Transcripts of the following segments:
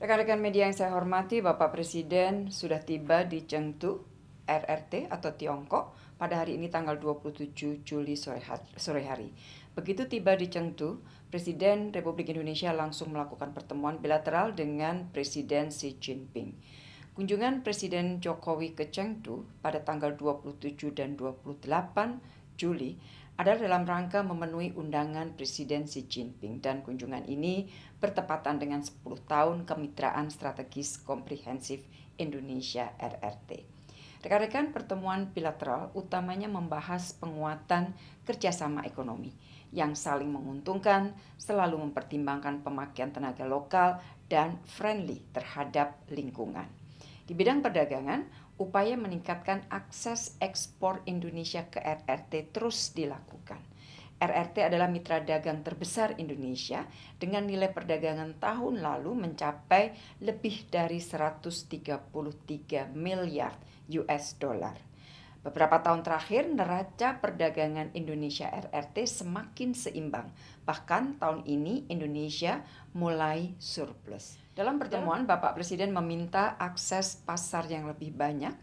Rekan-rekan media yang saya hormati, Bapak Presiden sudah tiba di Chengdu, RRT atau Tiongkok pada hari ini tanggal 27 Juli sore hari. Begitu tiba di Chengdu, Presiden Republik Indonesia langsung melakukan pertemuan bilateral dengan Presiden Xi Jinping. Kunjungan Presiden Jokowi ke Chengdu pada tanggal 27 dan 28 Juli adalah dalam rangka memenuhi undangan Presiden Xi Jinping, dan kunjungan ini bertepatan dengan 10 tahun kemitraan strategis komprehensif Indonesia RRT. Rekan-rekan, pertemuan bilateral utamanya membahas penguatan kerjasama ekonomi yang saling menguntungkan, selalu mempertimbangkan pemakaian tenaga lokal dan friendly terhadap lingkungan. Di bidang perdagangan, upaya meningkatkan akses ekspor Indonesia ke RRT terus dilakukan. RRT adalah mitra dagang terbesar Indonesia dengan nilai perdagangan tahun lalu mencapai lebih dari 133 miliar US dollar. Beberapa tahun terakhir, neraca perdagangan Indonesia RRT semakin seimbang. Bahkan tahun ini Indonesia mulai surplus. Dalam pertemuan, Bapak Presiden meminta akses pasar yang lebih banyak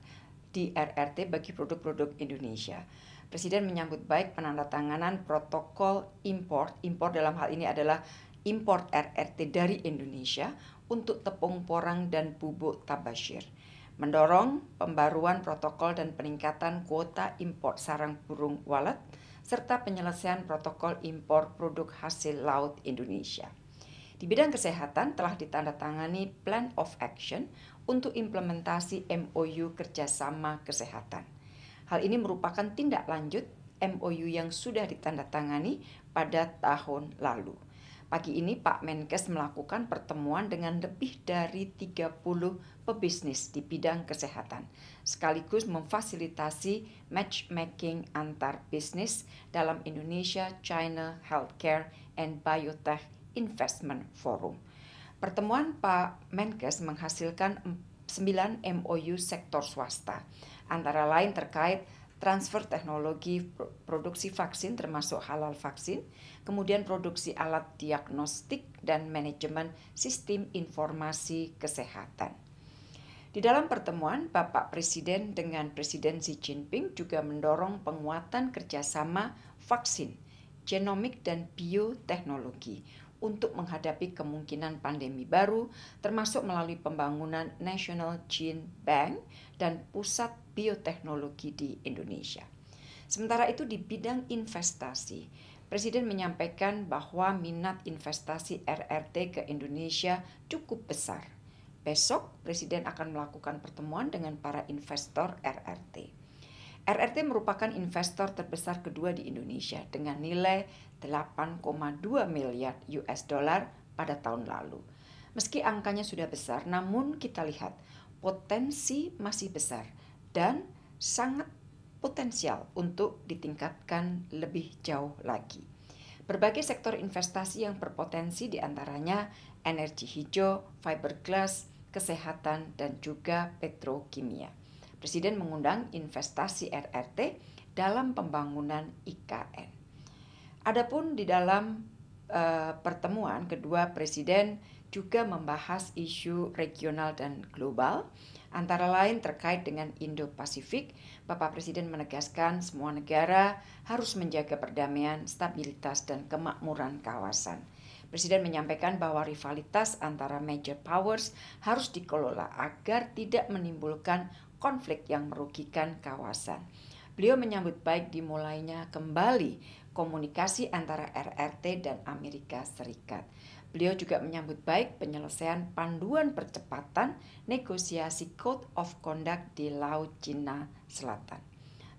di RRT bagi produk-produk Indonesia. Presiden menyambut baik penandatanganan protokol impor. Impor dalam hal ini adalah impor RRT dari Indonesia untuk tepung porang dan bubuk tabasyir. Mendorong pembaruan protokol dan peningkatan kuota impor sarang burung walet, serta penyelesaian protokol impor produk hasil laut Indonesia. Di bidang kesehatan telah ditandatangani Plan of Action untuk implementasi MOU kerjasama kesehatan. Hal ini merupakan tindak lanjut MOU yang sudah ditandatangani pada tahun lalu. Pagi ini Pak Menkes melakukan pertemuan dengan lebih dari 30 pebisnis di bidang kesehatan, sekaligus memfasilitasi matchmaking antar bisnis dalam Indonesia China Healthcare and Biotech Investment Forum. Pertemuan Pak Menkes menghasilkan 9 MOU sektor swasta, antara lain terkait transfer teknologi produksi vaksin termasuk halal vaksin, kemudian produksi alat diagnostik dan manajemen sistem informasi kesehatan. Di dalam pertemuan, Bapak Presiden dengan Presiden Xi Jinping juga mendorong penguatan kerjasama vaksin, genomik dan bioteknologi untuk menghadapi kemungkinan pandemi baru, termasuk melalui pembangunan National Gene Bank dan Pusat Bioteknologi di Indonesia. Sementara itu di bidang investasi, Presiden menyampaikan bahwa minat investasi RRT ke Indonesia cukup besar. Besok, Presiden akan melakukan pertemuan dengan para investor RRT. RRT merupakan investor terbesar kedua di Indonesia dengan nilai 8,2 miliar US dollar pada tahun lalu. Meski angkanya sudah besar, namun kita lihat potensi masih besar dan sangat potensial untuk ditingkatkan lebih jauh lagi. Berbagai sektor investasi yang berpotensi diantaranya energi hijau, fiberglass, kesehatan, dan juga petrokimia. Presiden mengundang investasi RRT dalam pembangunan IKN. Adapun di dalam pertemuan kedua Presiden juga membahas isu regional dan global, antara lain terkait dengan Indo-Pasifik. Bapak Presiden menegaskan semua negara harus menjaga perdamaian, stabilitas, dan kemakmuran kawasan. Presiden menyampaikan bahwa rivalitas antara major powers harus dikelola agar tidak menimbulkan konflik yang merugikan kawasan. Beliau menyambut baik dimulainya kembali komunikasi antara RRT dan Amerika Serikat. Beliau juga menyambut baik penyelesaian panduan percepatan negosiasi Code of Conduct di Laut Cina Selatan.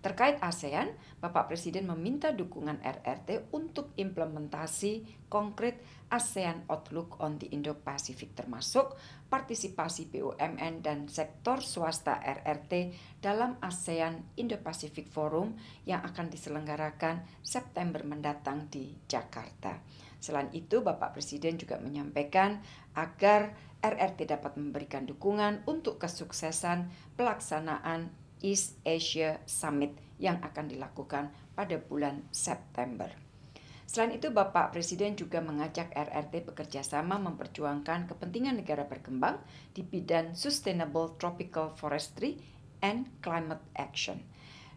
Terkait ASEAN, Bapak Presiden meminta dukungan RRT untuk implementasi konkret ASEAN Outlook on the Indo-Pacific, termasuk partisipasi BUMN dan sektor swasta RRT dalam ASEAN Indo-Pacific Forum yang akan diselenggarakan September mendatang di Jakarta. Selain itu, Bapak Presiden juga menyampaikan agar RRT dapat memberikan dukungan untuk kesuksesan pelaksanaan East Asia Summit yang akan dilakukan pada bulan September. Selain itu, Bapak Presiden juga mengajak RRT bekerja sama memperjuangkan kepentingan negara berkembang di bidang Sustainable Tropical Forestry and Climate Action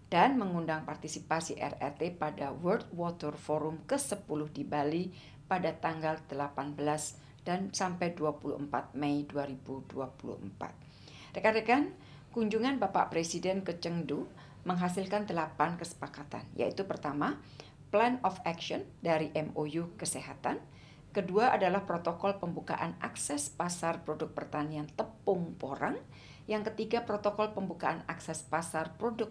dan mengundang partisipasi RRT pada World Water Forum ke-10 di Bali pada tanggal 18 dan sampai 24 Mei 2024. Rekan-rekan, kunjungan Bapak Presiden ke Chengdu menghasilkan 8 kesepakatan, yaitu pertama, Plan of Action dari MOU Kesehatan. Kedua adalah protokol pembukaan akses pasar produk pertanian tepung porang. Yang ketiga, protokol pembukaan akses pasar produk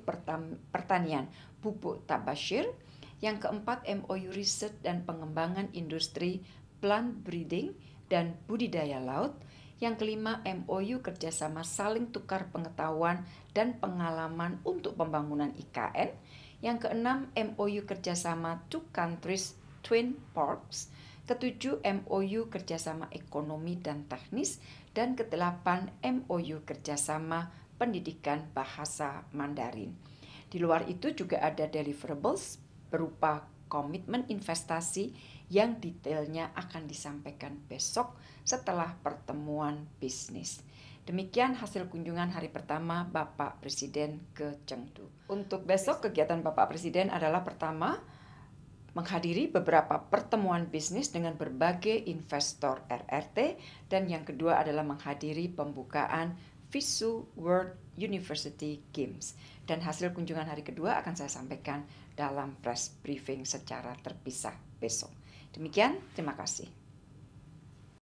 pertanian bubuk tabashir. Yang keempat, MOU riset dan pengembangan industri plant breeding dan budidaya laut. Yang kelima, MOU kerjasama saling tukar pengetahuan dan pengalaman untuk pembangunan IKN. Yang keenam, MOU kerjasama Two Countries Twin Ports. Ketujuh, MOU kerjasama ekonomi dan teknis. Dan kedelapan, MOU kerjasama pendidikan bahasa Mandarin. Di luar itu juga ada deliverables berupa komitmen investasi yang detailnya akan disampaikan besok setelah pertemuan bisnis. Demikian hasil kunjungan hari pertama Bapak Presiden ke Chengdu. Untuk besok kegiatan Bapak Presiden adalah pertama, menghadiri beberapa pertemuan bisnis dengan berbagai investor RRT, dan yang kedua adalah menghadiri pembukaan FISU World University Games. Dan hasil kunjungan hari kedua akan saya sampaikan dalam press briefing secara terpisah besok. Demikian, terima kasih.